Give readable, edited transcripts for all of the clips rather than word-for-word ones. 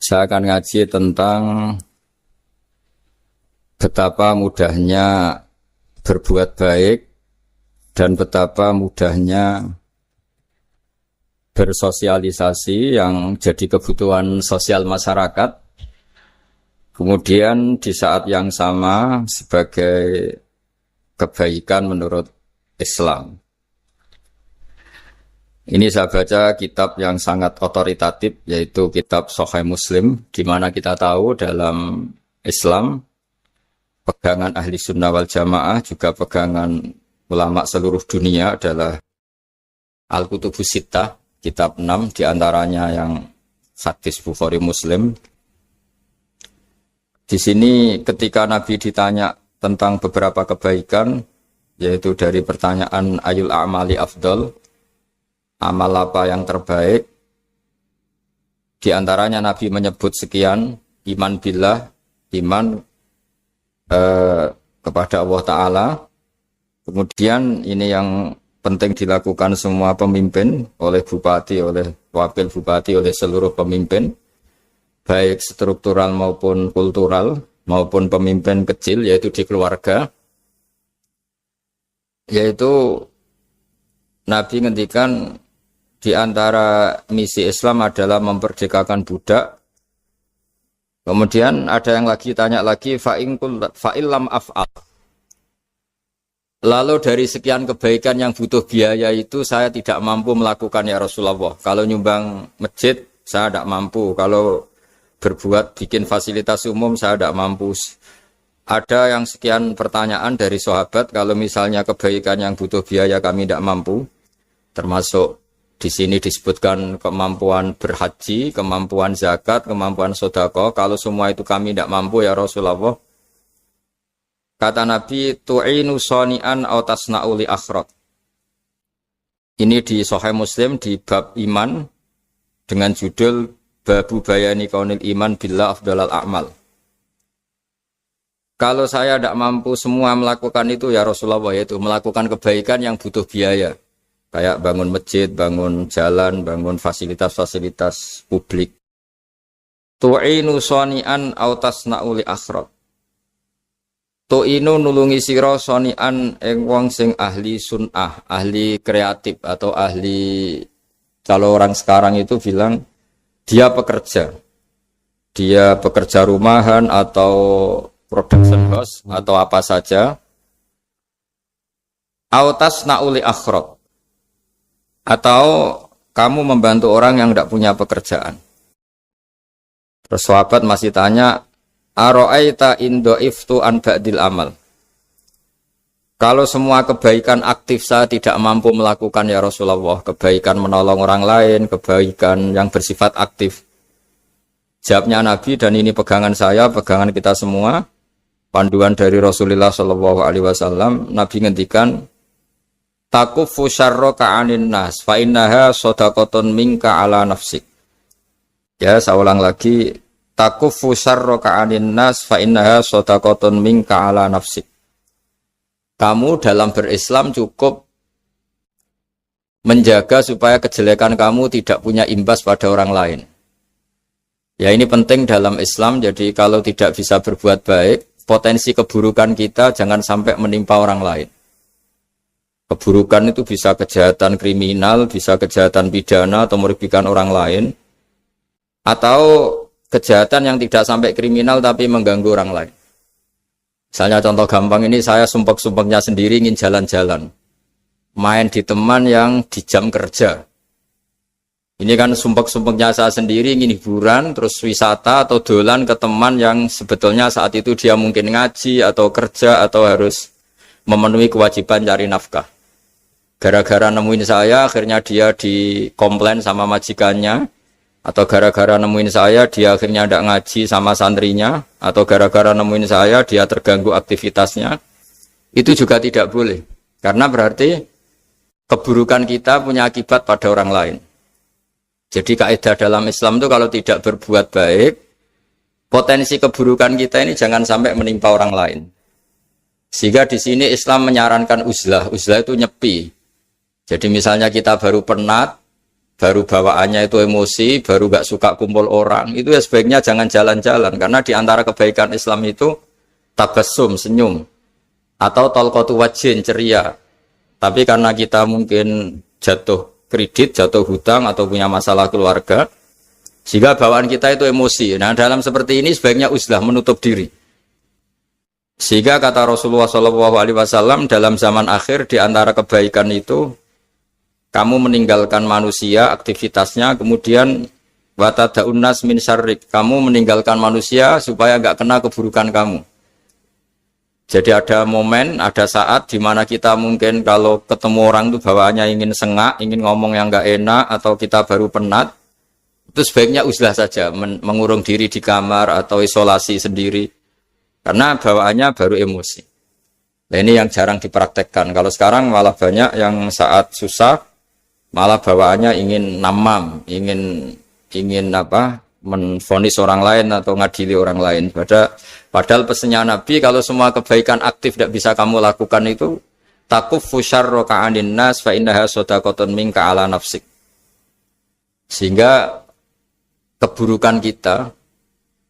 Saya akan ngaji tentang betapa mudahnya berbuat baik dan betapa mudahnya bersosialisasi yang jadi kebutuhan sosial masyarakat. Kemudian di saat yang sama sebagai kebaikan menurut Islam. Ini saya baca kitab yang sangat otoritatif, yaitu kitab Sahih Muslim, di mana kita tahu dalam Islam pegangan ahli sunnah wal jamaah, juga pegangan ulama seluruh dunia adalah Al-Kutubus Sittah, kitab 6, diantaranya yang hadis Bukhari Muslim. Di sini ketika Nabi ditanya tentang beberapa kebaikan, yaitu dari pertanyaan ayul a'mali afdal, amal apa yang terbaik, di antaranya Nabi menyebut sekian: iman billah, iman kepada Allah Ta'ala. Kemudian ini yang penting dilakukan semua pemimpin, oleh bupati, oleh wakil bupati, oleh seluruh pemimpin, baik struktural maupun kultural, maupun pemimpin kecil, yaitu di keluarga. Yaitu Nabi ngendikan di antara misi Islam adalah memperdekakan budak. Kemudian ada yang lagi tanya lagi, fa'illam af'al. Lalu dari sekian kebaikan yang butuh biaya itu saya tidak mampu melakukan ya Rasulullah. Kalau nyumbang masjid saya tidak mampu. Kalau berbuat bikin fasilitas umum saya tidak mampu. Ada yang sekian pertanyaan dari sahabat, kalau misalnya kebaikan yang butuh biaya kami tidak mampu, termasuk di sini disebutkan kemampuan berhaji, kemampuan zakat, kemampuan sedekah. Kalau semua itu kami tidak mampu ya Rasulullah. Kata Nabi, tu'inu sani'an aw tasna'u li akhrat. Ini di Sahih Muslim di bab iman dengan judul Babu bayani kaunil iman billah afdalal a'mal. Kalau saya tidak mampu semua melakukan itu ya Rasulullah, yaitu melakukan kebaikan yang butuh biaya. Kayak bangun masjid, bangun jalan, bangun fasilitas-fasilitas publik. Tu'inu sani'an aw tasna'u li akhrat. Tu'inu nulungi sira sani'an ing wong sing ahli sun'ah, ahli kreatif, atau ahli, kalau orang sekarang itu bilang dia pekerja. Dia pekerja rumahan atau production house atau apa saja. Aw tasna'u li akhrat. Atau kamu membantu orang yang tidak punya pekerjaan. Terus sahabat masih tanya, aro'aita indo'iftu an ba'dil amal. Kalau semua kebaikan aktif saya tidak mampu melakukan ya Rasulullah, kebaikan menolong orang lain, kebaikan yang bersifat aktif. Jawabnya Nabi, dan ini pegangan saya, pegangan kita semua, panduan dari Rasulullah SAW, Nabi ngendikan, takufu syarroka anin nas fa innaha shadaqatun minka ala nafsik. Ya, saya ulang lagi, takufu syarroka anin nas fa innaha shadaqatun minka ala nafsik. Kamu dalam berislam cukup menjaga supaya kejelekan kamu tidak punya imbas pada orang lain. Ya, ini penting dalam Islam. Jadi kalau tidak bisa berbuat baik, potensi keburukan kita jangan sampai menimpa orang lain. Keburukan itu bisa kejahatan kriminal, bisa kejahatan pidana atau merugikan orang lain, atau kejahatan yang tidak sampai kriminal tapi mengganggu orang lain. Misalnya contoh gampang ini, saya sumpek-sumpeknya sendiri ingin jalan-jalan, main di teman yang di jam kerja. Ini kan sumpek-sumpeknya saya sendiri ingin hiburan, terus wisata atau dolan ke teman yang sebetulnya saat itu dia mungkin ngaji atau kerja atau harus memenuhi kewajiban cari nafkah. Gara-gara nemuin saya, akhirnya dia dikomplain sama majikannya, atau gara-gara nemuin saya, dia akhirnya tidak ngaji sama santrinya, atau gara-gara nemuin saya, dia terganggu aktivitasnya. Itu juga tidak boleh, karena berarti keburukan kita punya akibat pada orang lain. Jadi kaidah dalam Islam itu kalau tidak berbuat baik, potensi keburukan kita ini jangan sampai menimpa orang lain. Sehingga di sini Islam menyarankan uzlah. Uzlah itu nyepi. Jadi misalnya kita baru penat, baru bawaannya itu emosi, baru gak suka kumpul orang, itu ya sebaiknya jangan jalan-jalan. Karena di antara kebaikan Islam itu tabassum, senyum, atau talqatu wajhin, ceria. Tapi karena kita mungkin jatuh kredit, jatuh hutang, atau punya masalah keluarga, sehingga bawaan kita itu emosi. Nah, dalam seperti ini sebaiknya uzlah, menutup diri. Sehingga kata Rasulullah SAW dalam zaman akhir di antara kebaikan itu kamu meninggalkan manusia aktivitasnya, kemudian watadaun nas min syarrik, kamu meninggalkan manusia supaya enggak kena keburukan kamu. Jadi ada momen, ada saat di mana kita mungkin kalau ketemu orang itu bawaannya ingin sengak, ingin ngomong yang enggak enak, atau kita baru penat, itu sebaiknya uzlah saja, mengurung diri di kamar atau isolasi sendiri, karena bawaannya baru emosi. Nah, ini yang jarang dipraktekkan. Kalau sekarang malah banyak yang saat susah, malah bawaannya ingin namam, ingin menvonis orang lain atau ngadili orang lain. Padahal pesannya Nabi, kalau semua kebaikan aktif tidak bisa kamu lakukan itu, takuffu syarra ka'anin nas fa innaha shadaqatun minka ala nafsik. Sehingga keburukan kita,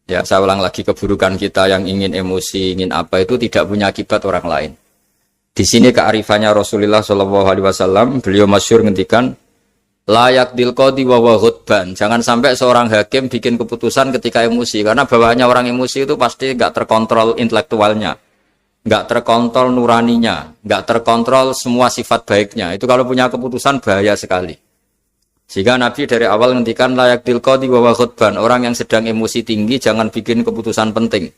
ya saya ulang lagi, keburukan kita yang ingin emosi, ingin apa, itu tidak punya akibat orang lain. Di sini kearifannya Rasulullah SAW, beliau masyhur ngendikan, layak dilqadi wa ghadban. Jangan sampai seorang hakim bikin keputusan ketika emosi, karena bawaannya orang emosi itu pasti nggak terkontrol intelektualnya, nggak terkontrol nuraninya, nggak terkontrol semua sifat baiknya. Itu kalau punya keputusan bahaya sekali. Sehingga Nabi dari awal ngendikan layak dilqadi wa ghadban. Orang yang sedang emosi tinggi jangan bikin keputusan penting.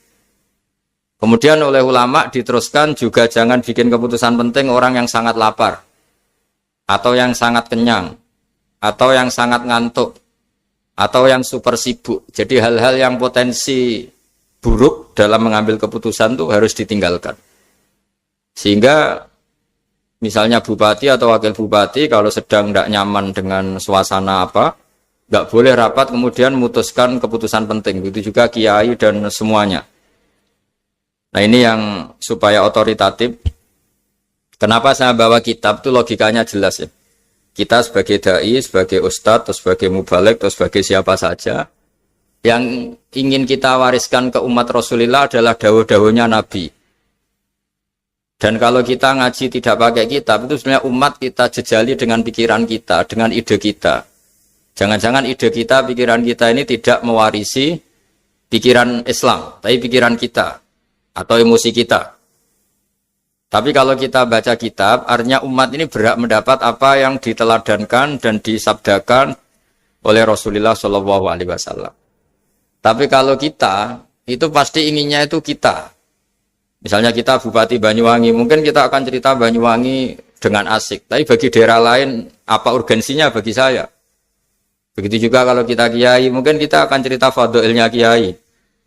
Kemudian oleh ulama diteruskan juga jangan bikin keputusan penting orang yang sangat lapar, atau yang sangat kenyang, atau yang sangat ngantuk, atau yang super sibuk. Jadi hal-hal yang potensi buruk dalam mengambil keputusan itu harus ditinggalkan. Sehingga misalnya bupati atau wakil bupati kalau sedang tidak nyaman dengan suasana apa, nggak boleh rapat kemudian memutuskan keputusan penting. Begitu juga kiai dan semuanya. Nah, ini yang supaya otoritatif. Kenapa saya bawa kitab itu logikanya jelas ya. Kita sebagai dai, sebagai ustadz, atau sebagai mubaligh, atau sebagai siapa saja, yang ingin kita wariskan ke umat Rasulullah adalah dawuh-dawuhnya Nabi. Dan kalau kita ngaji tidak pakai kitab, itu sebenarnya umat kita jejali dengan pikiran kita, dengan ide kita. Jangan-jangan ide kita, pikiran kita ini tidak mewarisi pikiran Islam, tapi pikiran kita atau emosi kita. Tapi kalau kita baca kitab, artinya umat ini berhak mendapat apa yang diteladankan dan disabdakan oleh Rasulullah SAW. Tapi kalau kita, itu pasti inginnya itu kita. Misalnya kita Bupati Banyuwangi, mungkin kita akan cerita Banyuwangi dengan asik. Tapi bagi daerah lain, apa urgensinya bagi saya? Begitu juga kalau kita kiai, mungkin kita akan cerita fadhilnya kiai.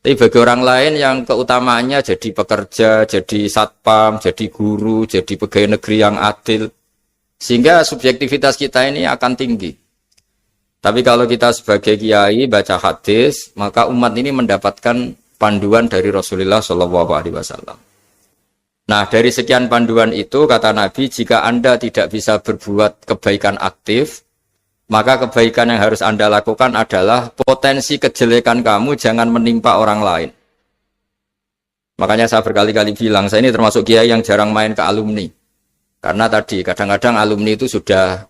Tapi bagi orang lain yang keutamaannya jadi pekerja, jadi satpam, jadi guru, jadi pegawai negeri yang adil. Sehingga subjektivitas kita ini akan tinggi. Tapi kalau kita sebagai kiai baca hadis, maka umat ini mendapatkan panduan dari Rasulullah SAW. Nah, dari sekian panduan itu, kata Nabi, jika Anda tidak bisa berbuat kebaikan aktif, maka kebaikan yang harus Anda lakukan adalah potensi kejelekan kamu jangan menimpa orang lain. Makanya saya berkali-kali bilang, saya ini termasuk kiai yang jarang main ke alumni. Karena tadi, kadang-kadang alumni itu sudah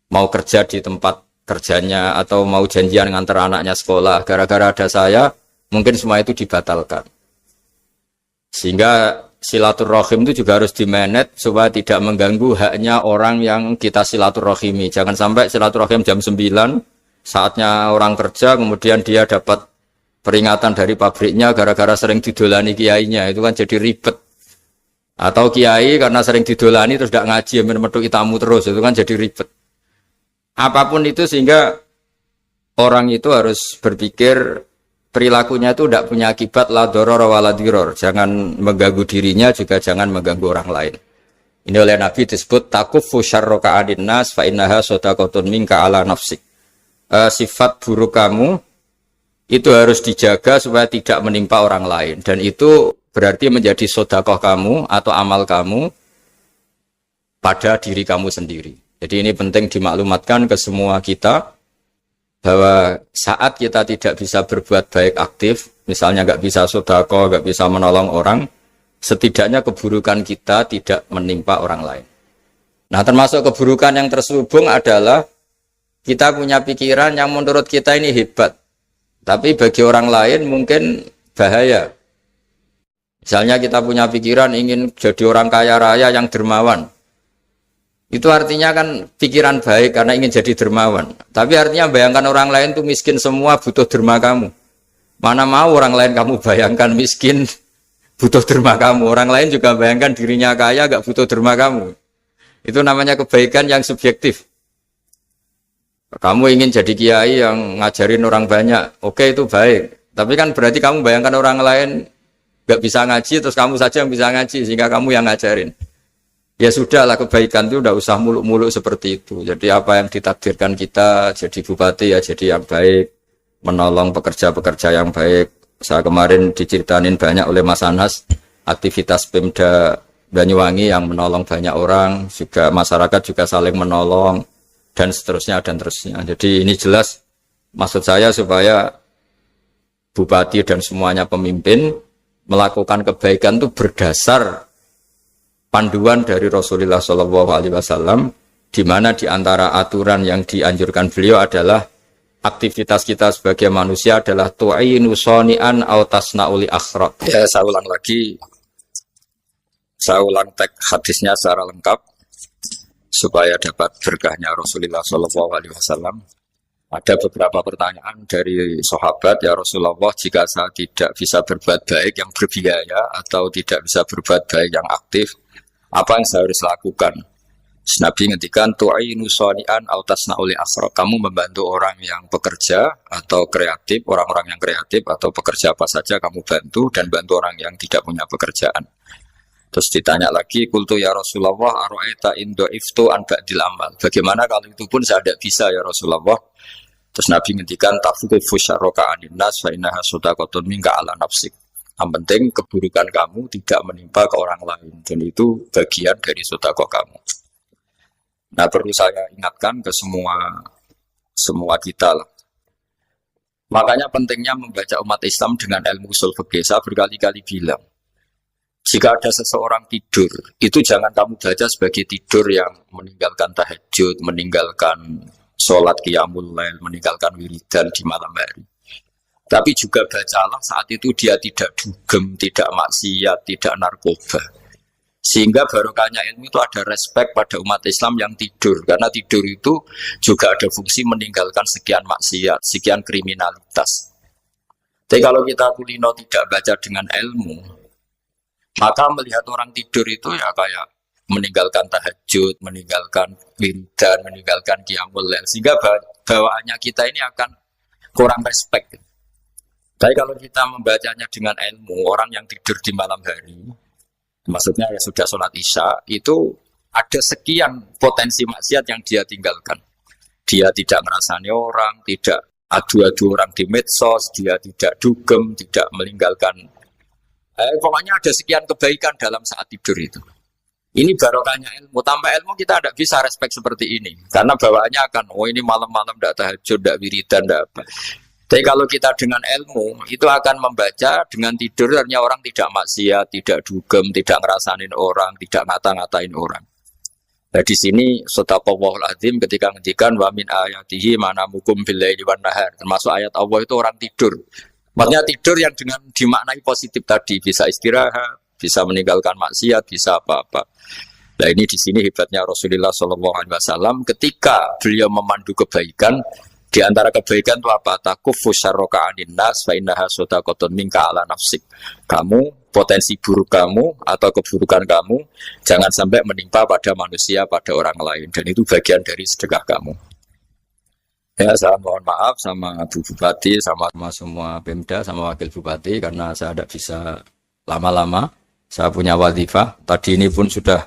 mau kerja di tempat kerjanya, atau mau janjian ngantar anaknya sekolah. Gara-gara ada saya, mungkin semua itu dibatalkan. Sehingga silaturahim itu juga harus dimanage supaya tidak mengganggu haknya orang yang kita silaturahimi. Jangan sampai silaturahim jam 9, saatnya orang kerja, kemudian dia dapat peringatan dari pabriknya gara-gara sering didolani kiainya. Itu kan jadi ribet. Atau kiai karena sering didolani terus tidak ngaji, metu tamu terus. Itu kan jadi ribet. Apapun itu, sehingga orang itu harus berpikir perilakunya itu tidak punya akibat la doror wa la diror. Jangan mengganggu dirinya, juga jangan mengganggu orang lain. Ini oleh Nabi disebut takuffu syarra ka'adin nas fa innaha shadaqatun minka ala nafsik. Sifat buruk kamu itu harus dijaga supaya tidak menimpa orang lain, dan itu berarti menjadi sedekah kamu atau amal kamu pada diri kamu sendiri. Jadi ini penting dimaklumatkan ke semua kita bahwa saat kita tidak bisa berbuat baik aktif, misalnya nggak bisa sedekah, nggak bisa menolong orang, setidaknya keburukan kita tidak menimpa orang lain. Nah, termasuk keburukan yang terselubung adalah kita punya pikiran yang menurut kita ini hebat, tapi bagi orang lain mungkin bahaya. Misalnya kita punya pikiran ingin jadi orang kaya raya yang dermawan. Itu artinya kan pikiran baik karena ingin jadi dermawan. Tapi artinya bayangkan orang lain tuh miskin semua butuh derma kamu. Mana mau orang lain kamu bayangkan miskin butuh derma kamu. Orang lain juga bayangkan dirinya kaya gak butuh derma kamu. Itu namanya kebaikan yang subjektif. Kamu ingin jadi kiai yang ngajarin orang banyak. Oke, itu baik. Tapi kan berarti kamu bayangkan orang lain gak bisa ngaji terus kamu saja yang bisa ngaji sehingga kamu yang ngajarin. Ya sudahlah, kebaikan itu udah usah muluk-muluk seperti itu. Jadi apa yang ditakdirkan kita jadi bupati ya jadi yang baik, menolong pekerja-pekerja yang baik. Saya kemarin diceritain banyak oleh Mas Anas aktivitas Pemda Banyuwangi yang menolong banyak orang, juga masyarakat juga saling menolong dan seterusnya dan terusnya. Jadi ini jelas maksud saya supaya bupati dan semuanya pemimpin melakukan kebaikan itu berdasar panduan dari Rasulullah SAW, di mana di antara aturan yang dianjurkan beliau adalah aktivitas kita sebagai manusia adalah tu'inu soni'an au tasna'uli akhraq. Ya, saya ulang lagi. Saya ulang teks hadisnya secara lengkap supaya dapat berkahnya Rasulullah SAW. Ada beberapa pertanyaan dari sahabat, ya Rasulullah, jika saya tidak bisa berbuat baik yang berbiaya atau tidak bisa berbuat baik yang aktif, apa yang saya harus lakukan? Nabi ngendikan tu'inu shani'an aw tasna'u li asra. Kamu membantu orang yang pekerja atau kreatif, orang-orang yang kreatif atau pekerja apa saja kamu bantu dan bantu orang yang tidak punya pekerjaan. Terus ditanya lagi, qultu ya Rasulullah ara'aita in dha'iftu an ba'dil amal. Bagaimana kalau itu pun saya tidak bisa ya Rasulullah? Terus Nabi ngendikan tafuqifu syarraka 'anin nas fa innaha shadaqatun minka 'ala nafsik. Yang penting keburukan kamu tidak menimpa ke orang lain dan itu bagian dari sedekah kamu. Nah, perlu saya ingatkan ke semua kita lah. Makanya pentingnya membaca umat Islam dengan ilmu ushul fikih. Saya berkali-kali bilang, jika ada seseorang tidur, itu jangan kamu baca sebagai tidur yang meninggalkan tahajud, meninggalkan sholat qiyamul lail, meninggalkan wiridan di malam hari. Tapi juga bacalah saat itu dia tidak dugem, tidak maksiat, tidak narkoba. Sehingga barokahnya ilmu itu ada respek pada umat Islam yang tidur. Karena tidur itu juga ada fungsi meninggalkan sekian maksiat, sekian kriminalitas. Tapi kalau kita kulino tidak baca dengan ilmu, maka melihat orang tidur itu ya kayak meninggalkan tahajud, meninggalkan wiridan, meninggalkan qiyamul lail. Sehingga bawaannya kita ini akan kurang respect. Tapi kalau kita membacanya dengan ilmu, orang yang tidur di malam hari, maksudnya ya sudah sholat isya, itu ada sekian potensi maksiat yang dia tinggalkan. Dia tidak ngerasani orang, tidak adu-adu orang di medsos, dia tidak dugem, tidak meninggalkan. Pokoknya ada sekian kebaikan dalam saat tidur itu. Ini barokahnya ilmu. Tanpa ilmu kita tidak bisa respect seperti ini. Karena bawaannya akan, oh ini malam-malam tidak tahajud, tidak wiridan, tidak apa. Tapi kalau kita dengan ilmu, itu akan membaca dengan tidur, artinya orang tidak maksiat, tidak dugem, tidak ngerasanin orang, tidak ngata-ngatain orang. Nah di sini Sadaqallahul Azim ketika ngendikan wa min ayatihi manamukum billaili wan nahar. Termasuk ayat Allah itu orang tidur. Maksudnya tidur yang dengan dimaknai positif tadi, bisa istirahat, bisa meninggalkan maksiat, bisa apa-apa. Nah ini di sini hebatnya Rasulullah SAW ketika beliau memandu kebaikan. Di antara kebaikan itu apa? Takuffu syarraka 'anin nas fa innaha shadaqatun minka 'ala nafsik. Kamu, potensi buruk kamu atau keburukan kamu jangan sampai menimpa pada manusia, pada orang lain, dan itu bagian dari sedekah kamu. Ya, saya mohon maaf sama Bu Bupati, sama semua Pemda, sama Wakil Bupati karena saya tidak bisa lama-lama. Saya punya wadifah. Tadi ini pun sudah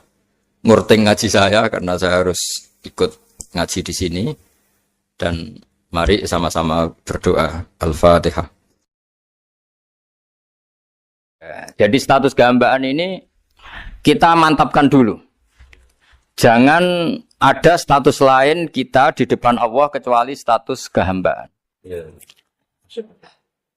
ngurting ngaji saya karena saya harus ikut ngaji di sini. Dan mari sama-sama berdoa. Al-Fatihah. Jadi status gambaan ini kita mantapkan dulu. Jangan ada status lain kita di depan Allah kecuali status kehambaan.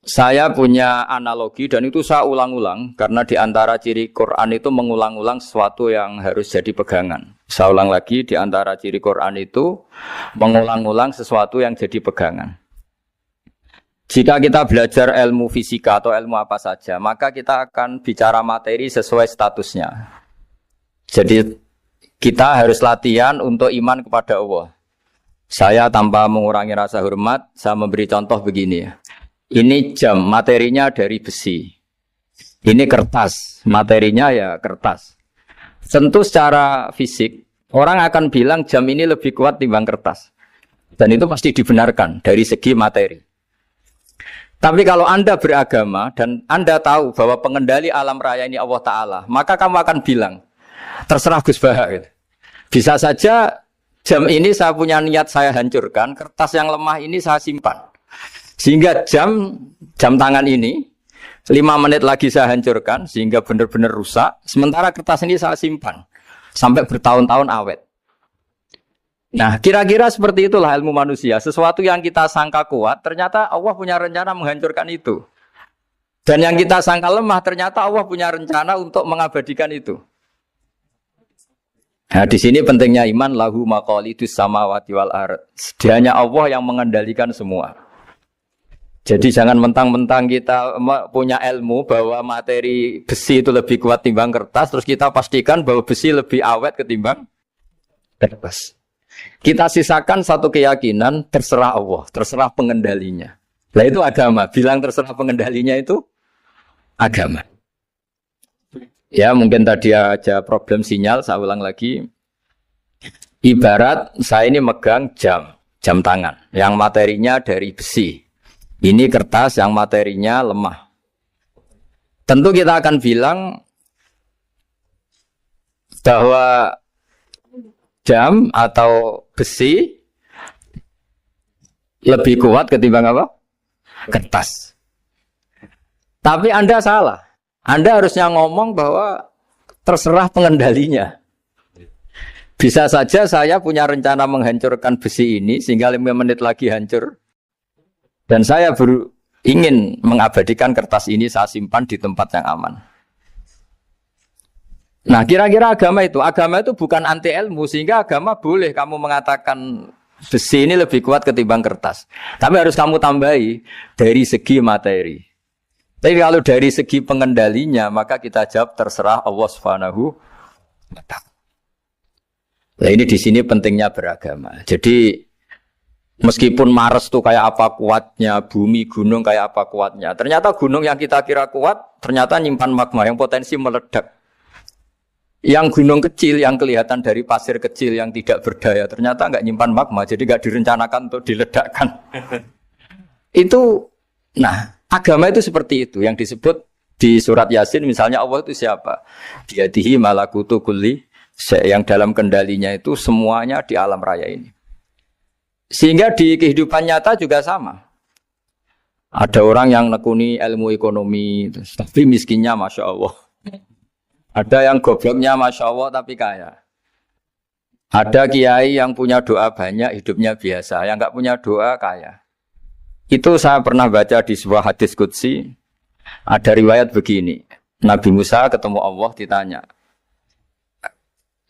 Saya punya analogi dan itu saya ulang-ulang karena di antara ciri Quran itu mengulang-ulang sesuatu yang harus jadi pegangan. Saya ulang lagi, di antara ciri Quran itu mengulang-ulang sesuatu yang jadi pegangan. Jika kita belajar ilmu fisika atau ilmu apa saja, maka kita akan bicara materi sesuai statusnya. Jadi kita harus latihan untuk iman kepada Allah. Saya tanpa mengurangi rasa hormat, saya memberi contoh begini ya. Ini jam, materinya dari besi. Ini kertas, materinya ya kertas. Tentu secara fisik, orang akan bilang jam ini lebih kuat timbang kertas. Dan itu pasti dibenarkan dari segi materi. Tapi kalau Anda beragama dan Anda tahu bahwa pengendali alam raya ini Allah Ta'ala, maka kamu akan bilang, terserah Gus Baha. Gitu. Bisa saja jam ini saya punya niat saya hancurkan, kertas yang lemah ini saya simpan. Sehingga jam tangan ini 5 menit lagi saya hancurkan sehingga benar-benar rusak. Sementara kertas ini saya simpan sampai bertahun-tahun awet. Nah, kira-kira seperti itulah ilmu manusia. Sesuatu yang kita sangka kuat, ternyata Allah punya rencana menghancurkan itu. Dan yang kita sangka lemah, ternyata Allah punya rencana untuk mengabadikan itu. Nah, di sini pentingnya iman lahu maqalidus samawati wal ardh. Sedianya Allah yang mengendalikan semua. Jadi jangan mentang-mentang kita punya ilmu bahwa materi besi itu lebih kuat timbang kertas, terus kita pastikan bahwa besi lebih awet ketimbang kertas. Kita sisakan satu keyakinan, terserah Allah, terserah pengendalinya. Nah itu agama, bilang terserah pengendalinya itu agama. Ya mungkin tadi aja problem sinyal, saya ulang lagi. Ibarat saya ini megang jam tangan, yang materinya dari besi. Ini kertas yang materinya lemah. Tentu kita akan bilang bahwa jam atau besi lebih kuat ketimbang apa? Kertas. Tapi Anda salah. Anda harusnya ngomong bahwa terserah pengendalinya. Bisa saja saya punya rencana menghancurkan besi ini sehingga 5 menit lagi hancur. Dan saya ingin mengabadikan kertas ini saya simpan di tempat yang aman. Nah kira-kira agama itu bukan anti ilmu. Sehingga agama boleh kamu mengatakan besi ini lebih kuat ketimbang kertas. Tapi harus kamu tambahi dari segi materi. Tapi kalau dari segi pengendalinya maka kita jawab terserah Allah Subhanahu wa ta'ala. Nah ini di sini pentingnya beragama. Jadi meskipun Mars tuh kayak apa kuatnya, bumi, gunung kayak apa kuatnya. Ternyata gunung yang kita kira kuat, ternyata nyimpan magma yang potensi meledak. Yang gunung kecil, yang kelihatan dari pasir kecil yang tidak berdaya, ternyata nggak nyimpan magma, jadi nggak direncanakan untuk diledakkan. Itu, nah agama itu seperti itu, yang disebut di surat Yasin misalnya Allah itu siapa? Biyadihi malakutu kulli, yang dalam kendalinya itu semuanya di alam raya ini. Sehingga di kehidupan nyata juga sama. Ada orang yang nekuni ilmu ekonomi, tapi miskinnya Masya Allah. Ada yang gobloknya Masya Allah tapi kaya. Ada kiai yang punya doa banyak, hidupnya biasa. Yang nggak punya doa kaya. Itu saya pernah baca di sebuah hadis qudsi. Ada riwayat begini. Nabi Musa ketemu Allah ditanya.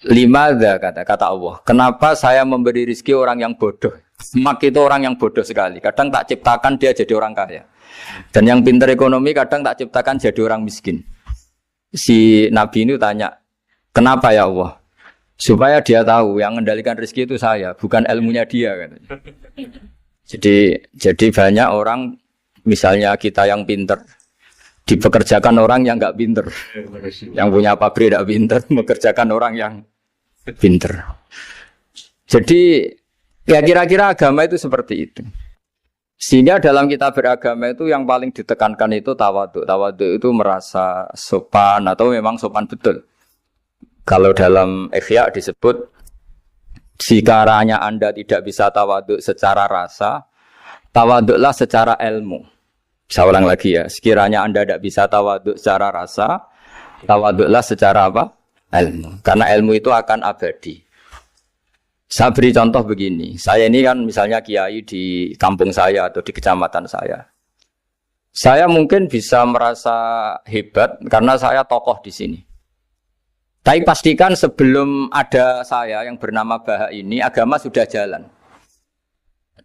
Limadza kata Allah. Kenapa saya memberi rezeki orang yang bodoh? Mak itu orang yang bodoh sekali. Kadang tak ciptakan dia jadi orang kaya. Dan yang pintar ekonomi kadang tak ciptakan jadi orang miskin. Si Nabi ini tanya, kenapa ya Allah? Supaya dia tahu yang mengendalikan rezeki itu saya, bukan ilmunya dia. Katanya. Jadi banyak orang, misalnya kita yang pintar, dipekerjakan orang yang nggak pintar. Yang punya pabrik tidak pintar, mengerjakan orang yang pintar. Jadi ya kira-kira agama itu seperti itu. Sehingga dalam kita beragama itu yang paling ditekankan itu tawadhu. Tawadhu itu merasa sopan atau memang sopan betul. Kalau dalam Ihya disebut sekiranya Anda tidak bisa tawadhu secara rasa, tawadhulah secara ilmu. Saya ulang lagi ya, sekiranya Anda tidak bisa tawadhu secara rasa, tawadhulah secara apa? Ilmu. Karena ilmu itu akan abadi. Saya beri contoh begini, saya ini kan misalnya kiai di kampung saya atau di kecamatan saya. Saya mungkin bisa merasa hebat karena saya tokoh di sini. Tapi pastikan sebelum ada saya yang bernama Baha ini, agama sudah jalan.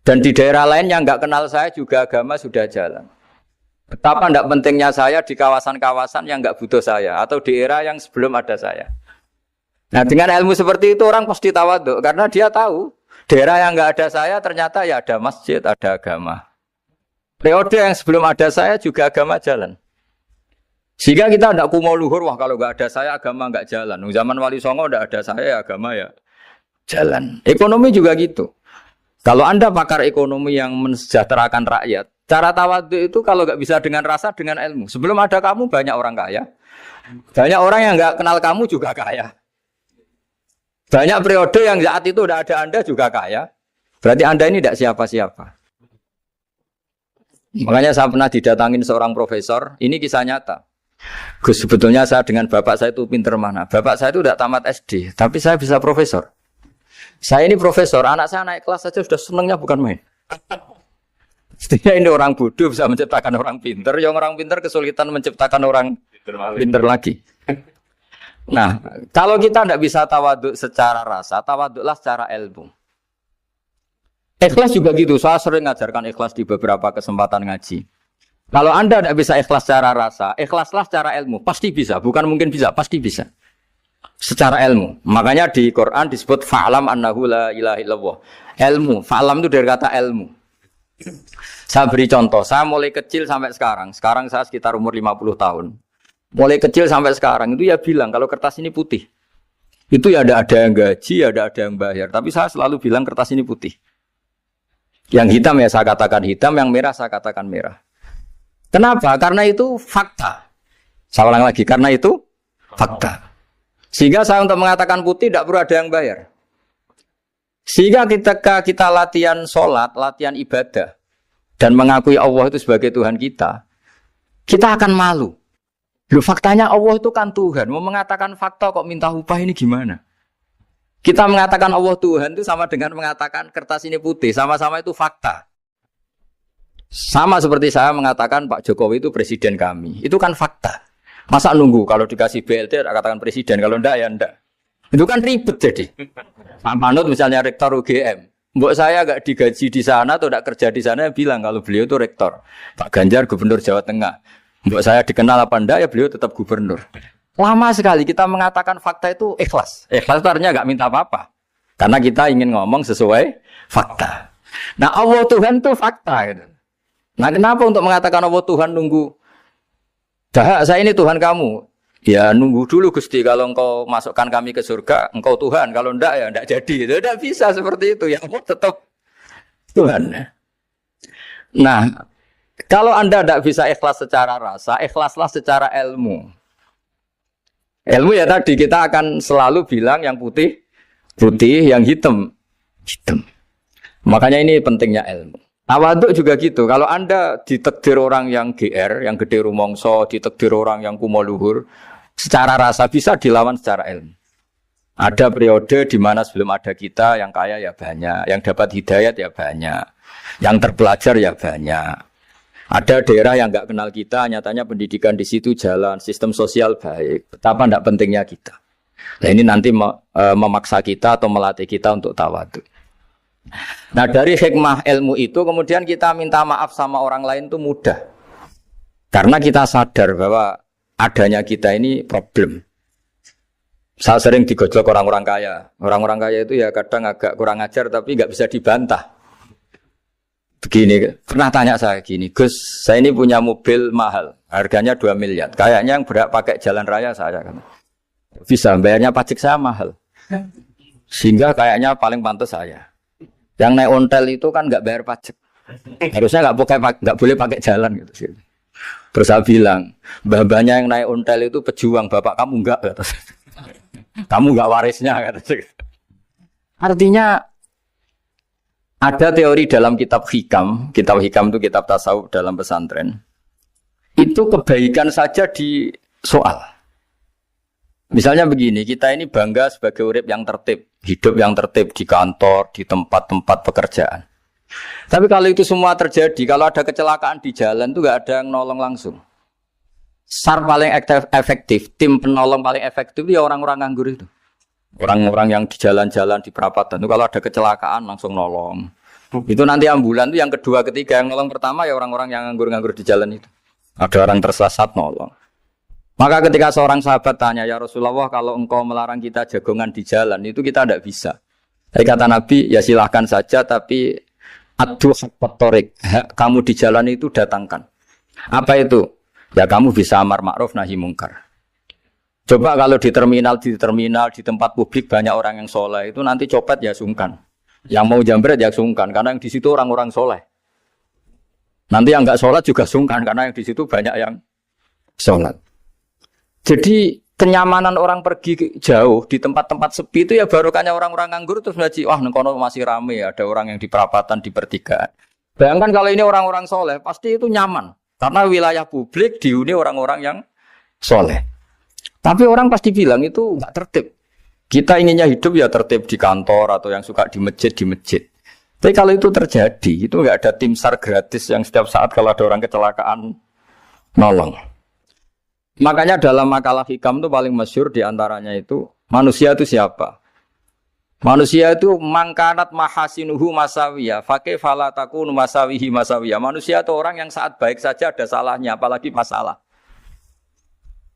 Dan di daerah lain yang nggak kenal saya juga agama sudah jalan. Betapa tidak pentingnya saya di kawasan-kawasan yang nggak butuh saya atau di era yang sebelum ada saya. Nah dengan ilmu seperti itu orang pasti tawaduk karena dia tahu daerah yang nggak ada saya ternyata ya ada masjid, ada agama. Periode yang sebelum ada saya juga agama jalan. Sehingga kita tidak kumo luhur, wah kalau nggak ada saya agama nggak jalan. Zaman Wali Songo tidak ada saya agama ya jalan. Ekonomi juga gitu. Kalau Anda pakar ekonomi yang mensejahterakan rakyat, cara tawaduk itu kalau nggak bisa dengan rasa, dengan ilmu. Sebelum ada kamu banyak orang kaya. Banyak orang yang nggak kenal kamu juga kaya. Banyak periode yang saat itu udah ada Anda juga kaya. Berarti Anda ini tidak siapa-siapa. Makanya saya pernah didatangin seorang profesor. Ini kisah nyata. Gus, sebetulnya saya dengan bapak saya itu pinter mana. Bapak saya itu tidak tamat SD. Tapi saya bisa profesor. Saya ini profesor. Anak saya naik kelas saja sudah senangnya bukan main. Setidaknya ini orang bodoh bisa menciptakan orang pinter. Yang orang pinter kesulitan menciptakan orang pinter lagi. Nah, kalau kita tidak bisa tawaduk secara rasa, tawaduklah secara ilmu. Ikhlas juga gitu. Saya sering ngajarkan ikhlas di beberapa kesempatan ngaji. Kalau Anda tidak bisa ikhlas secara rasa, ikhlaslah secara ilmu. Pasti bisa. Bukan mungkin bisa, pasti bisa. Secara ilmu. Makanya di Quran disebut fa'lam annahu la ilaha illallah. Ilmu. Fa'lam itu dari kata ilmu. Saya beri contoh. Saya mulai kecil sampai sekarang. Sekarang saya sekitar umur 50 tahun. Mulai kecil sampai sekarang itu ya bilang kalau kertas ini putih. Itu ya ada yang gaji, ada yang bayar. Tapi saya selalu bilang kertas ini putih. Yang hitam ya saya katakan hitam, yang merah saya katakan merah. Kenapa? Karena itu fakta. Saya ulang lagi, karena itu fakta. Sehingga saya untuk mengatakan putih tidak perlu ada yang bayar. Sehingga ketika kita latihan sholat, latihan ibadah, dan mengakui Allah itu sebagai Tuhan kita akan malu. Loh, faktanya Allah itu kan Tuhan. Mau mengatakan fakta kok minta upah ini gimana? Kita mengatakan Allah Tuhan itu sama dengan mengatakan kertas ini putih. Sama-sama itu fakta. Sama seperti saya mengatakan Pak Jokowi itu presiden kami. Itu kan fakta. Masa nunggu kalau dikasih BLT katakan presiden. Kalau enggak ya enggak. Itu kan ribet jadi. Pak Manut misalnya rektor UGM. Mbok saya enggak digaji di sana atau enggak kerja di sana bilang kalau beliau itu rektor. Pak Ganjar gubernur Jawa Tengah. Mbok saya dikenal apa enggak ya beliau tetap gubernur. Lama sekali kita mengatakan fakta itu ikhlas. Ikhlas itu artinya enggak minta apa-apa. Karena kita ingin ngomong sesuai fakta. Nah Allah Tuhan itu fakta gitu. Nah kenapa untuk mengatakan Allah Tuhan nunggu? Dah saya ini Tuhan kamu. Ya nunggu dulu Gusti kalau engkau masukkan kami ke surga, engkau Tuhan. Kalau enggak ya enggak jadi. Tidak bisa seperti itu. Ya Allah tetap Tuhan. Nah kalau Anda tidak bisa ikhlas secara rasa, ikhlaslah secara ilmu. Ilmu ya tadi kita akan selalu bilang yang putih, putih, yang hitam, hitam. Makanya ini pentingnya ilmu. Tawaduk juga gitu. Kalau Anda ditakdir orang yang GR, yang gede rumongso, ditakdir orang yang kumo luhur, secara rasa bisa dilawan secara ilmu. Ada periode di mana sebelum ada kita yang kaya ya banyak, yang dapat hidayat ya banyak, yang terpelajar ya banyak. Ada daerah yang nggak kenal kita, nyatanya pendidikan di situ jalan, sistem sosial baik. Betapa tidak pentingnya kita. Nah ini nanti memaksa kita atau melatih kita untuk tawaduk. Nah dari hikmah ilmu itu kemudian kita minta maaf sama orang lain itu mudah. Karena kita sadar bahwa adanya kita ini problem. Saya sering digojlok orang-orang kaya. Orang-orang kaya itu ya kadang agak kurang ajar tapi nggak bisa dibantah. Begini, pernah tanya saya gini, Gus, saya ini punya mobil mahal, harganya 2 miliar. Kayaknya yang berak pakai jalan raya saya kan. Bisa, bayarnya pajak saya mahal. Sehingga kayaknya paling pantas saya. Yang naik ontel itu kan nggak bayar pajak. Harusnya nggak boleh pakai jalan gitu. Terus saya bilang, mbah-mbahnya yang naik ontel itu pejuang, bapak kamu enggak kata. Kamu enggak warisnya kata. Artinya ada teori dalam kitab hikam itu kitab tasawuf dalam pesantren. Itu kebaikan saja di soal. Misalnya begini, kita ini bangga sebagai urip yang tertib. hidup yang tertib di kantor, di tempat-tempat pekerjaan. Tapi kalau itu semua terjadi, kalau ada kecelakaan di jalan itu nggak ada yang nolong langsung. SAR paling efektif, tim penolong paling efektif itu ya orang-orang nganggur itu. Orang-orang yang di jalan-jalan di perapatan itu kalau ada kecelakaan langsung nolong. Itu nanti ambulan itu yang kedua, ketiga, yang nolong pertama ya orang-orang yang nganggur-nganggur di jalan itu. Ada orang tersesat nolong. Maka ketika seorang sahabat tanya, ya Rasulullah, kalau engkau melarang kita jagongan di jalan itu kita tidak bisa. Tapi kata Nabi, ya silahkan saja, tapi adu haqqat thoriq, kamu di jalan itu datangkan. Apa itu? Ya kamu bisa amar ma'ruf nahi mungkar. Coba kalau di terminal, di tempat publik banyak orang yang soleh, itu nanti copet ya sungkan. Yang mau jambret ya sungkan, karena yang di situ orang-orang soleh. Nanti yang enggak sholat juga sungkan, karena yang di situ banyak yang sholat. Jadi kenyamanan orang pergi jauh di tempat-tempat sepi itu ya barokahnya orang-orang nganggur terus ngaji, wah nengkono masih rame ya, ada orang yang di perapatan, di pertigaan. Bayangkan kalau ini orang-orang soleh, pasti itu nyaman. Karena wilayah publik dihuni orang-orang yang soleh. Tapi orang pasti bilang itu nggak tertib. Kita inginnya hidup ya tertib di kantor atau yang suka di masjid, di masjid. Tapi kalau itu terjadi, itu nggak ada tim SAR gratis yang setiap saat kalau ada orang kecelakaan nolong. Makanya dalam makalah hikam itu paling masyhur diantaranya itu, manusia itu siapa? Manusia itu mangkanat mahasinuhu masawiyah, fakih falataku masawihi masawiyah. Manusia itu orang yang saat baik saja ada salahnya, apalagi masalah.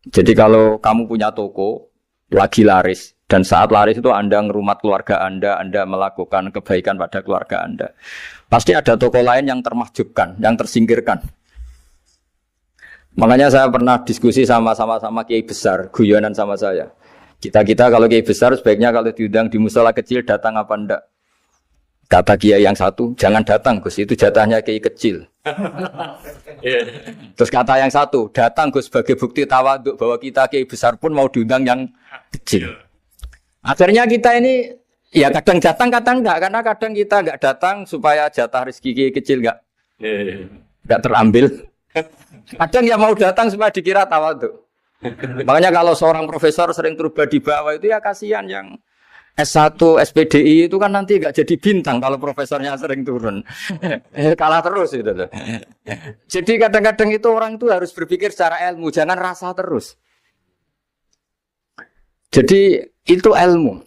Jadi kalau kamu punya toko, lagi laris, dan saat laris itu Anda ngerumat keluarga Anda melakukan kebaikan pada keluarga Anda. Pasti ada toko lain yang termahjubkan, yang tersingkirkan. Makanya saya pernah diskusi sama kiai besar, guyonan sama saya. Kita kalau kiai besar sebaiknya kalau diundang di musola kecil datang apa enggak? Kata kiai yang satu, jangan datang Gus, itu jatahnya kiai kecil. Terus kata yang satu, datang Gus sebagai bukti tawaduk bahwa kita kiai besar pun mau diundang yang kecil. Akhirnya kita ini ya kadang datang kadang enggak, karena kadang kita enggak datang supaya jatah rezeki kiai kecil enggak terambil. Kadang ya mau datang supaya dikira tawaduk. Makanya kalau seorang profesor sering turba di bawah itu ya kasihan yang S1, SPDI itu kan nanti enggak jadi bintang kalau profesornya sering turun. Kalah terus itu. Jadi kadang-kadang itu orang itu harus berpikir secara ilmu, jangan rasa terus. Jadi itu ilmu.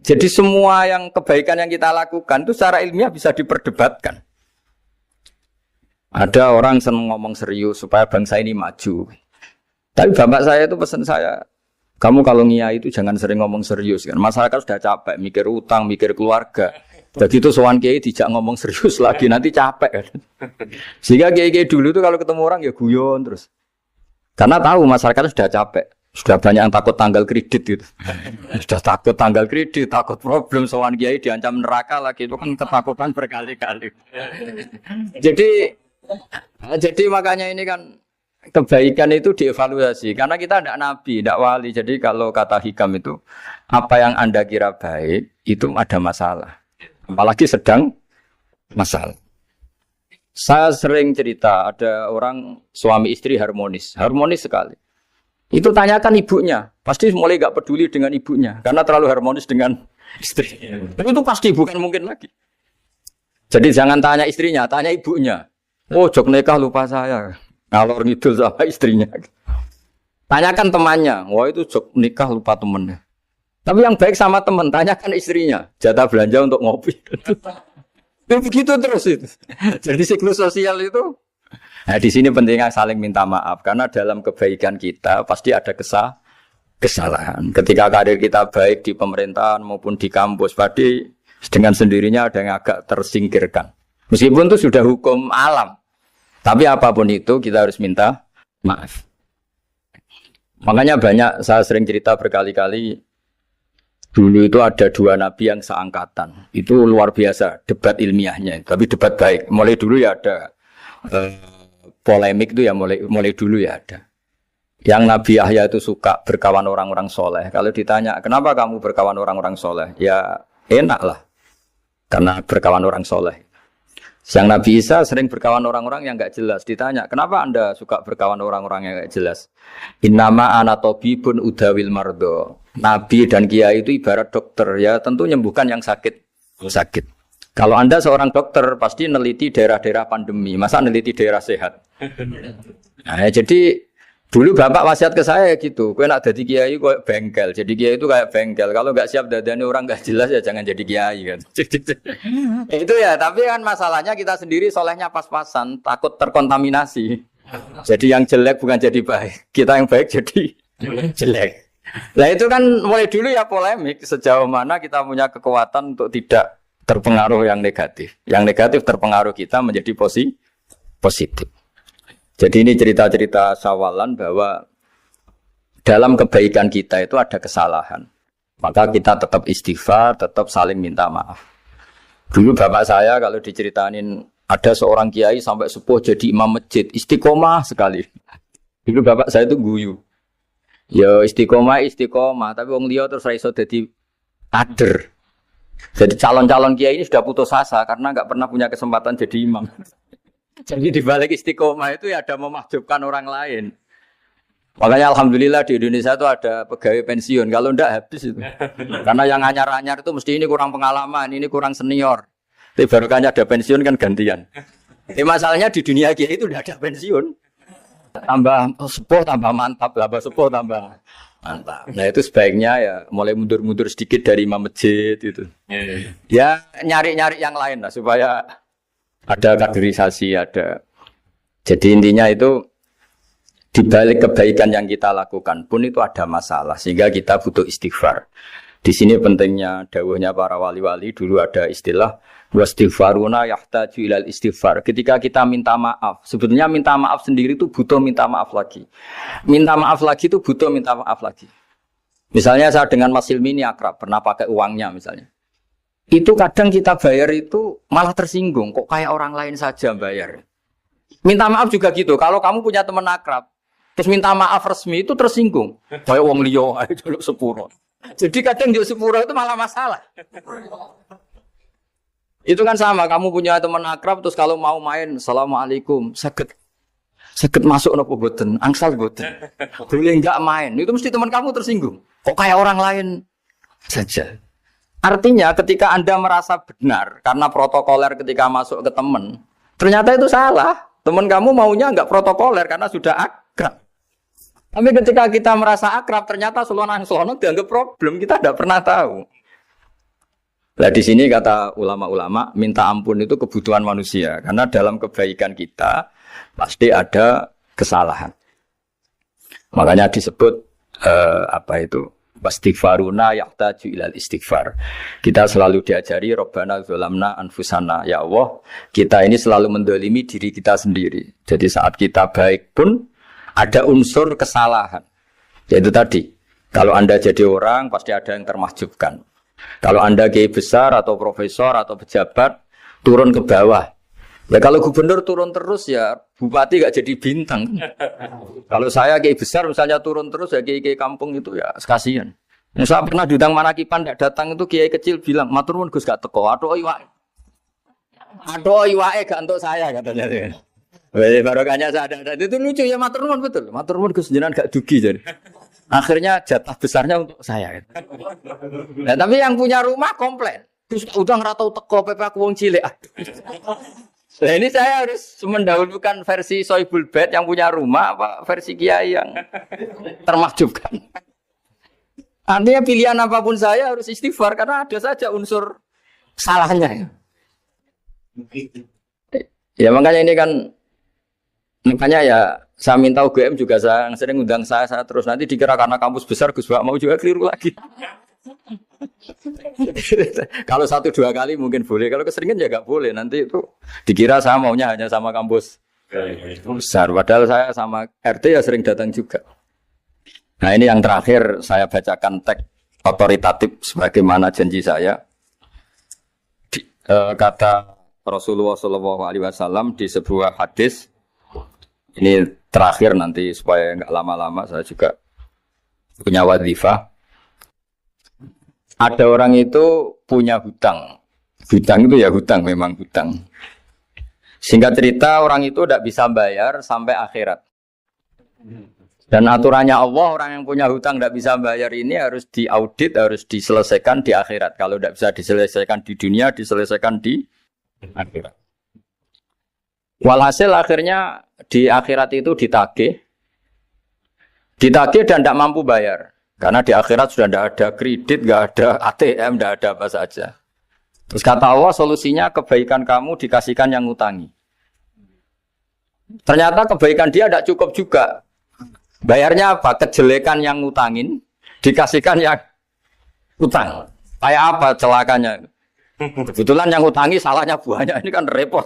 Jadi semua yang kebaikan yang kita lakukan itu secara ilmiah bisa diperdebatkan. Ada orang senang ngomong serius supaya bangsa ini maju. Tapi bapak saya itu pesan saya, kamu kalau ngiyai itu jangan sering ngomong serius kan. Masyarakat sudah capek mikir utang, mikir keluarga. Begitu sowan kiai dijak ngomong serius lagi nanti capek kan. Sehingga kiai-kiai dulu itu kalau ketemu orang ya guyon terus. Karena tahu masyarakat sudah capek. Sudah banyak yang takut tanggal kredit gitu. Sudah takut tanggal kredit, takut problem sowan kiai diancam neraka lagi, itu kan ketakutan berkali-kali. Jadi makanya ini kan kebaikan itu dievaluasi karena kita tidak nabi, tidak wali. Jadi kalau kata hikam itu apa yang Anda kira baik itu ada masalah. Apalagi sedang masalah. Saya sering cerita ada orang suami istri harmonis sekali. Itu tanyakan ibunya, pasti mulai gak peduli dengan ibunya karena terlalu harmonis dengan istri. Tapi itu pasti bukan mungkin lagi. Jadi jangan tanya istrinya, tanya ibunya. Oh, jok nikah lupa saya. Ngalor ngidul sama istrinya. Tanyakan temannya. Wah, itu jok nikah lupa temennya. Tapi yang baik sama teman, tanyakan istrinya. Jatah belanja untuk ngopi. Begitu terus itu. Jadi siklus sosial itu. Nah, di sini pentingnya saling minta maaf karena dalam kebaikan kita pasti ada kesalahan. Ketika karir kita baik di pemerintahan maupun di kampus, pasti dengan sendirinya ada yang agak tersingkirkan. Meskipun itu sudah hukum alam. Tapi apapun itu kita harus minta maaf. Makanya banyak, saya sering cerita berkali-kali, dulu itu ada dua nabi yang seangkatan. Itu luar biasa debat ilmiahnya, tapi debat baik. Mulai dulu ya ada polemik itu ya mulai dulu ya ada. Yang Nabi Yahya itu suka berkawan orang-orang soleh. Kalau ditanya, kenapa kamu berkawan orang-orang soleh? Ya enak lah, karena berkawan orang soleh. Yang Nabi Isa sering berkawan orang-orang yang enggak jelas. Ditanya, kenapa Anda suka berkawan orang-orang yang enggak jelas? Innama ana tabibun udawil mardo. Nabi dan kiai itu ibarat dokter, ya tentu menyembuhkan yang sakit. Kalau Anda seorang dokter pasti neliti daerah-daerah pandemi, masa neliti daerah sehat. Nah, jadi dulu bapak wasiat ke saya gitu, kowe nak jadi kiai kayak bengkel. Jadi kiai itu kayak bengkel. Kalau nggak siap dadani orang nggak jelas ya jangan jadi kiai kan. Itu ya, tapi kan masalahnya kita sendiri solehnya pas-pasan, takut terkontaminasi. Jadi yang jelek bukan jadi baik, kita yang baik jadi jelek. Nah itu kan mulai dulu ya polemik sejauh mana kita punya kekuatan untuk tidak terpengaruh yang negatif. Yang negatif terpengaruh kita menjadi positif. Jadi ini cerita-cerita sawalan bahwa dalam kebaikan kita itu ada kesalahan. Maka kita tetap istighfar, tetap saling minta maaf. Dulu bapak saya kalau diceritain ada seorang kiai sampai sepuh jadi imam masjid, istiqomah sekali. Dulu bapak saya itu guyu. Ya istiqomah, tapi wong liya terus ra iso dadi kader. Jadi calon-calon kiai ini sudah putus asa karena enggak pernah punya kesempatan jadi imam. Jadi di balik istiqomah itu ya ada memahjubkan orang lain. Makanya alhamdulillah di Indonesia itu ada pegawai pensiun. Kalau enggak habis itu. Karena yang anyar-anyar itu mesti ini kurang pengalaman, ini kurang senior. Tapi barokahnya ada pensiun kan gantian. Masalahnya di dunia kiai itu udah ada pensiun. Tambah sepuh tambah mantap, tambah sepuh tambah mantap. Nah itu sebaiknya ya mulai mundur-mundur sedikit dari imam masjid itu. Ya nyari-nyari yang lain lah supaya ada kaderisasi, ada. Jadi intinya itu di balik kebaikan yang kita lakukan pun itu ada masalah sehingga kita butuh istighfar. Di sini pentingnya dawuhnya para wali-wali, dulu ada istilah wastighfaruna yahtaju ilal istighfar. Ketika kita minta maaf, sebetulnya minta maaf sendiri itu butuh minta maaf lagi. Minta maaf lagi itu butuh minta maaf lagi. Misalnya saya dengan Mas Hilmi ini akrab, pernah pakai uangnya misalnya. Itu kadang kita bayar itu malah tersinggung, kok kayak orang lain saja bayar. Minta maaf juga gitu, kalau kamu punya teman akrab, terus minta maaf resmi itu tersinggung. Kayak wong liya ae jaluk sepuro. Jadi kadang jaluk sepuro itu malah masalah. Itu kan sama, kamu punya teman akrab terus kalau mau main, assalamualaikum, sakit masuk nopo boten, angsal boten. Boleh enggak main, itu mesti teman kamu tersinggung. Kok kayak orang lain saja. Artinya ketika Anda merasa benar karena protokoler ketika masuk ke teman, ternyata itu salah. Teman kamu maunya enggak protokoler karena sudah akrab. Tapi ketika kita merasa akrab, ternyata selonang-selonang dianggap problem, kita tidak pernah tahu. Nah di sini kata ulama-ulama, minta ampun itu kebutuhan manusia. Karena dalam kebaikan kita, pasti ada kesalahan. Makanya disebut, wastighfaruna yahtaju ilal istighfar. Kita selalu diajari, Rabbana dzalamna anfusana. Ya Allah, kita ini selalu mendolimi diri kita sendiri. Jadi saat kita baik pun, ada unsur kesalahan. Yaitu tadi, kalau Anda jadi orang, pasti ada yang termahjubkan. Kalau Anda kiai besar atau profesor atau pejabat, turun ke bawah. Ya kalau gubernur turun terus ya bupati gak jadi bintang. Kalau saya kiai besar misalnya turun terus ya kiai kampung itu ya kasihan. Saya pernah diundang Manakipan tidak datang itu kiai kecil bilang, matur nuwun Gus gak teko. Aduh iwake gak untuk saya katanya. Barokahnya saya ada. Itu lucu ya matur nuwun betul. Matur nuwun Gus jenengan gak dugi jadi. Akhirnya jatah besarnya untuk saya. Nah, tapi yang punya rumah komplain. Gus udah ora tau teko PP aku wong cilik. Nah, ini saya harus mendahulukan versi Sohibul Bait yang punya rumah apa versi kiai yang termahjubkan. Artinya pilihan apapun saya harus istighfar karena ada saja unsur salahnya. Ya makanya ini kan makanya ya saya minta UGM juga saya sering undang saya terus nanti dikira karena kampus besar Gus Bak mau juga keliru lagi. Kalau 1-2 kali mungkin boleh, kalau keseringan ya nggak boleh. Nanti itu dikira saya maunya hanya sama kampus besar, padahal saya sama RT ya sering datang juga. Nah ini yang terakhir saya bacakan teks otoritatif sebagaimana janji saya. Kata Rasulullah SAW di sebuah hadis. Ini terakhir nanti supaya nggak lama-lama saya juga punya wadhifah. Ada orang itu punya hutang. Hutang itu ya hutang, memang hutang. Singkat cerita orang itu tidak bisa bayar sampai akhirat. Dan aturannya Allah, orang yang punya hutang tidak bisa bayar ini harus diaudit, harus diselesaikan di akhirat. Kalau tidak bisa diselesaikan di dunia, diselesaikan di akhirat. Walhasil akhirnya di akhirat itu ditagih dan tidak mampu bayar. Karena di akhirat sudah tidak ada kredit, tidak ada ATM, tidak ada apa saja. Terus kata Allah, solusinya kebaikan kamu dikasihkan yang ngutangi. Ternyata kebaikan dia tidak cukup juga. Bayarnya apa? Kejelekan yang ngutangin dikasihkan yang utang. Kayak apa celakanya? Kebetulan yang ngutangi salahnya banyak, ini kan repot.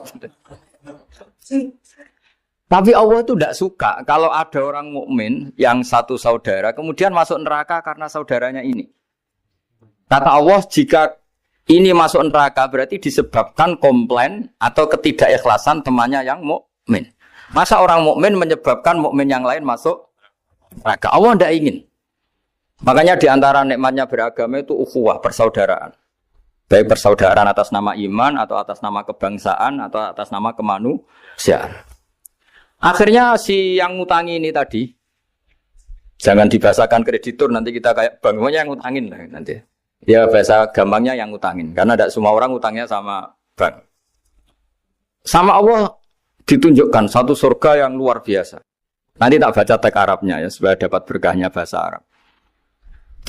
Tapi Allah itu tidak suka kalau ada orang mukmin yang satu saudara kemudian masuk neraka karena saudaranya ini. Kata Allah, jika ini masuk neraka berarti disebabkan komplain atau ketidakikhlasan temannya yang mukmin. Masa orang mukmin menyebabkan mukmin yang lain masuk neraka? Allah tidak ingin. Makanya di antara nikmatnya beragama itu ukhuwah, persaudaraan. Baik persaudaraan atas nama iman atau atas nama kebangsaan atau atas nama kemanusiaan. Akhirnya si yang ngutangi ini tadi, jangan dibahasakan kreditur, nanti kita kayak bank, yang ngutangin lah nanti. Ya bahasa gampangnya yang ngutangin, karena tidak semua orang ngutangnya sama bank. Sama Allah ditunjukkan satu surga yang luar biasa. Nanti tak baca teks Arabnya ya, supaya dapat berkahnya bahasa Arab.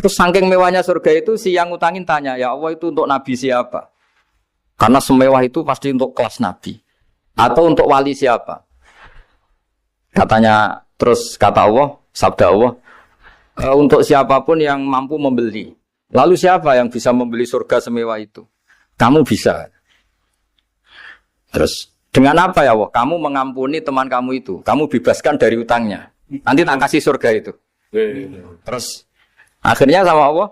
Terus saking mewahnya surga itu, si yang ngutangin tanya, ya Allah itu untuk nabi siapa? Karena semewah itu pasti untuk kelas nabi. Atau untuk wali siapa? Katanya, terus kata Allah, sabda Allah, untuk siapapun yang mampu membeli. Lalu siapa yang bisa membeli surga semewah itu? Kamu bisa. Terus, dengan apa ya Allah? Kamu mengampuni teman kamu itu. Kamu bebaskan dari utangnya. Nanti tak kasih surga itu. Terus, akhirnya sama Allah,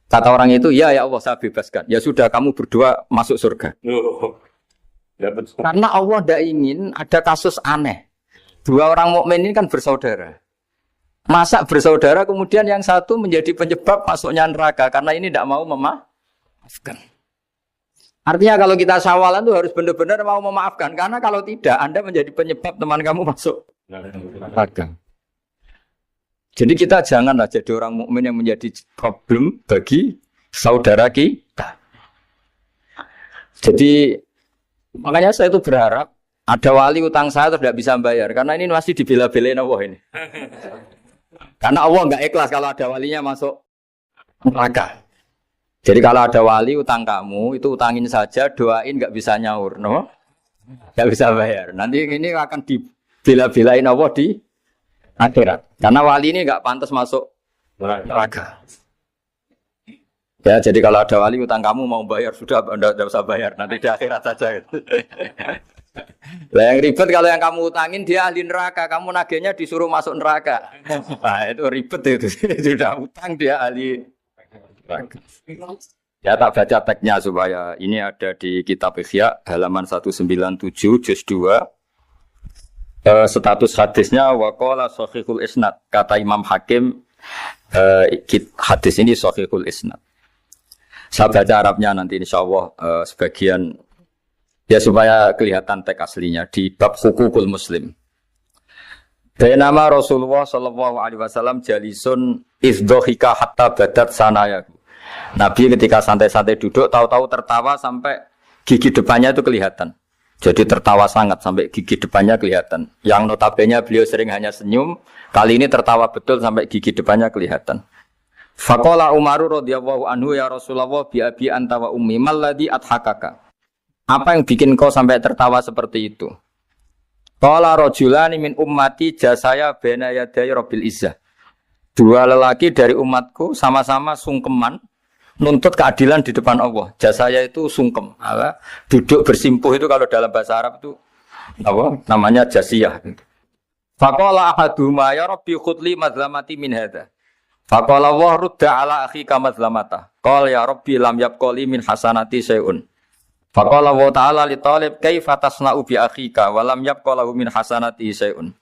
kata orang itu, ya Allah saya bebaskan. Ya sudah, kamu berdua masuk surga. Karena Allah tidak ingin ada kasus aneh. Dua orang mukmin ini kan bersaudara. Masa bersaudara kemudian yang satu menjadi penyebab masuknya neraka karena ini tidak mau memaafkan. Artinya kalau kita syawalan itu harus benar-benar mau memaafkan, karena kalau tidak Anda menjadi penyebab teman kamu masuk neraka. Jadi kita janganlah jadi orang mukmin yang menjadi problem bagi saudara kita. Jadi makanya saya itu berharap ada wali utang saya terus tidak bisa bayar, karena ini masih dibela-belain Allah ini. Karena Allah nggak ikhlas kalau ada walinya masuk neraka. Jadi kalau ada wali utang kamu, itu utangin saja, doain nggak bisa nyaur, no? Nggak bisa bayar. Nanti ini akan dibela-belain Allah di akhirat. Karena wali ini nggak pantas masuk neraka. Ya, jadi kalau ada wali utang kamu mau bayar, sudah tidak usah bayar, nanti di akhirat saja. Lah yang ribet kalau yang kamu utangin dia ahli neraka, kamu nagihnya disuruh masuk neraka. Nah, itu ribet itu. Sudah utang dia ahli neraka. Ya tak baca teksnya supaya ini ada di kitab Ihya halaman 197 juz 2. Status hadisnya waqala sahihul isnad. Kata Imam Hakim hadis ini sahihul isnad. Saya baca Arabnya nanti insyaallah sebagian ya supaya kelihatan teks aslinya di bab hukukul muslim. Nama Rasulullah sallallahu alaihi wasallam jalisun izdhika hatta badat sanayahu. Nabi ketika santai-santai duduk tahu-tahu tertawa sampai gigi depannya itu kelihatan. Jadi tertawa sangat sampai gigi depannya kelihatan. Yang notabene beliau sering hanya senyum, kali ini tertawa betul sampai gigi depannya kelihatan. Faqala Umar radhiyallahu anhu ya Rasulullah bi abi anta wa ummi malladhi adhakaka. Apa yang bikin kau sampai tertawa seperti itu? Qala rajulani min ummati jasaya baina yaday rabbil izzah. Dua lelaki dari umatku sama-sama sungkeman nuntut keadilan di depan Allah. Jasaya itu sungkem. Duduk bersimpuh itu kalau dalam bahasa Arab itu apa? Namanya jasiyah. Faqala ahaduhuma ya rabbi khudli madlamati min hadza. Faqala wa rudda ala akhika madlamata. Qala ya rabbi lam yabqali min hasanati syai'un. Faqala wa ta'ala li talib kaifa tasna'u bi akhika wa lam yabqalahu min hasanati syai'un.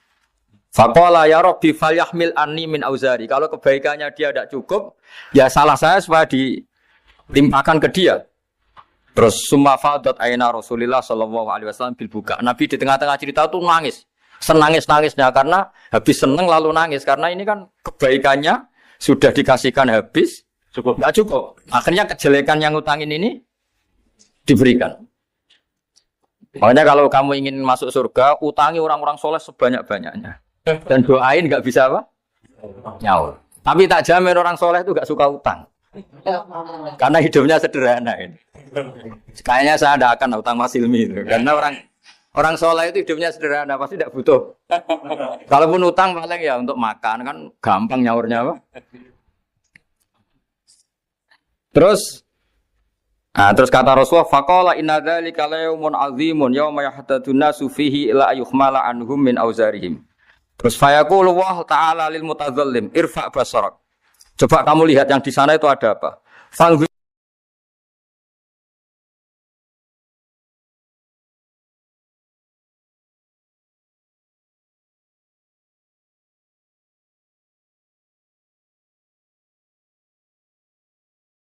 Faqala ya rabbi falyahmil anni min auzari. Kalau kebaikannya dia tidak cukup, ya salah saya supaya dilimpahkan ke dia. Terus summa fadat aina Rasulillah sallallahu alaihi wasallam bil buka. Nabi di tengah-tengah cerita itu nangis. senangis-nangisnya karena habis seneng lalu nangis karena ini kan kebaikannya sudah dikasihkan habis cukup nggak cukup. Akhirnya kejelekan yang ngutangin ini diberikan. Makanya kalau kamu ingin masuk surga, utangi orang-orang soleh sebanyak-banyaknya. Dan doain nggak bisa apa? Nyaur. Tapi tak jamin orang soleh itu nggak suka utang. Karena hidupnya sederhana ini. Kayaknya saya tidak akan utang Mas Hilmi itu. Karena orang soleh itu hidupnya sederhana, pasti tidak butuh. Kalaupun utang paling ya untuk makan, kan gampang nyaurnya apa? Terus kata Rasulullah, faqala inna dzalika la yaumun 'azimun yauma yahtadun nasu fihi ila ayyuhmala anhum min auzarihim. Terus fayaqulu wa ta'ala lil mutadzallim irfa basarak. Coba kamu lihat yang di sana itu ada apa?